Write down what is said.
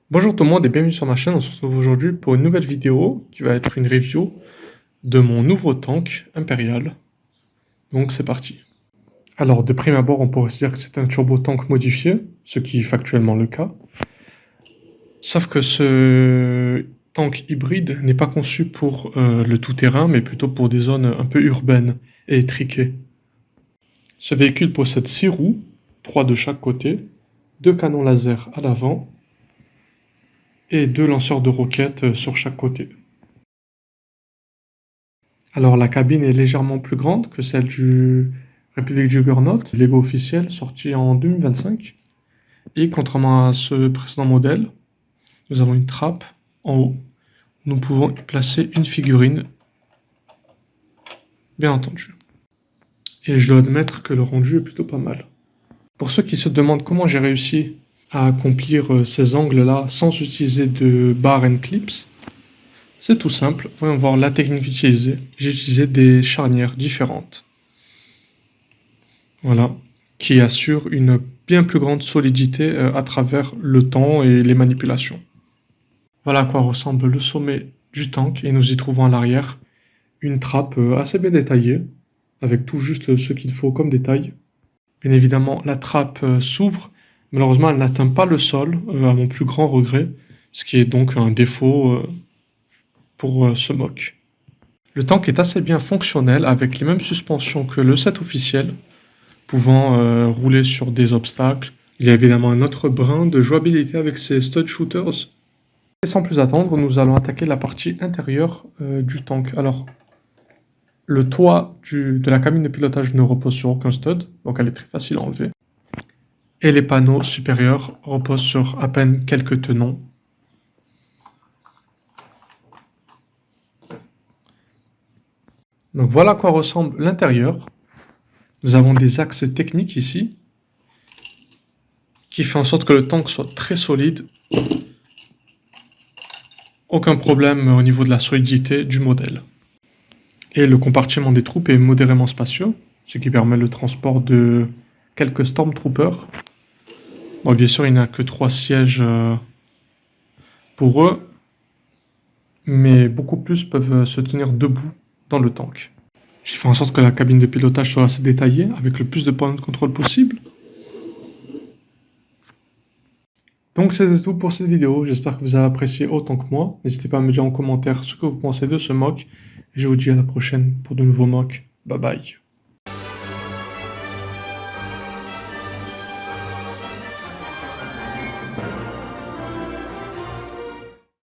Bonjour tout le monde et bienvenue sur ma chaîne. On se retrouve aujourd'hui pour une nouvelle vidéo qui va être une review de mon nouveau tank impérial. Donc c'est parti. Alors de prime abord on pourrait se dire que c'est un turbo tank modifié, ce qui est factuellement le cas. Sauf que ce tank hybride n'est pas conçu pour le tout-terrain mais plutôt pour des zones un peu urbaines et étriquées. Ce véhicule possède 6 roues, 3 de chaque côté, 2 canons laser à l'avant et 2 lanceurs de roquettes sur chaque côté. Alors la cabine est légèrement plus grande que celle du Republic Juggernaut, Lego officiel, sorti en 2025. Et contrairement à ce précédent modèle, nous avons une trappe en haut. Nous pouvons y placer une figurine, bien entendu. Et je dois admettre que le rendu est plutôt pas mal. Pour ceux qui se demandent comment j'ai réussi à accomplir ces angles-là sans utiliser de bar and clips, c'est tout simple. Voyons voir la technique utilisée. J'ai utilisé des charnières différentes. Voilà, qui assure une bien plus grande solidité à travers le temps et les manipulations. Voilà à quoi ressemble le sommet du tank et nous y trouvons à l'arrière une trappe assez bien détaillée, avec tout juste ce qu'il faut comme détail. Bien évidemment, la trappe s'ouvre, malheureusement elle n'atteint pas le sol, à mon plus grand regret, ce qui est donc un défaut pour ce mock. Le tank est assez bien fonctionnel avec les mêmes suspensions que le set officiel, pouvant rouler sur des obstacles. Il y a évidemment un autre brin de jouabilité avec ces stud shooters. Et sans plus attendre, nous allons attaquer la partie intérieure du tank. Alors, le toit de la cabine de pilotage ne repose sur aucun stud, donc elle est très facile à enlever. Et les panneaux supérieurs reposent sur à peine quelques tenons. Donc voilà à quoi ressemble l'intérieur. Nous avons des axes techniques ici, qui fait en sorte que le tank soit très solide. Aucun problème au niveau de la solidité du modèle. Et le compartiment des troupes est modérément spacieux, ce qui permet le transport de quelques Stormtroopers. Bon, bien sûr, il n'y a que 3 sièges pour eux, mais beaucoup plus peuvent se tenir debout dans le tank. J'ai fait en sorte que la cabine de pilotage soit assez détaillée, avec le plus de points de contrôle possible. Donc c'est tout pour cette vidéo, j'espère que vous avez apprécié autant que moi. N'hésitez pas à me dire en commentaire ce que vous pensez de ce mock. Et je vous dis à la prochaine pour de nouveaux mocks. Bye bye.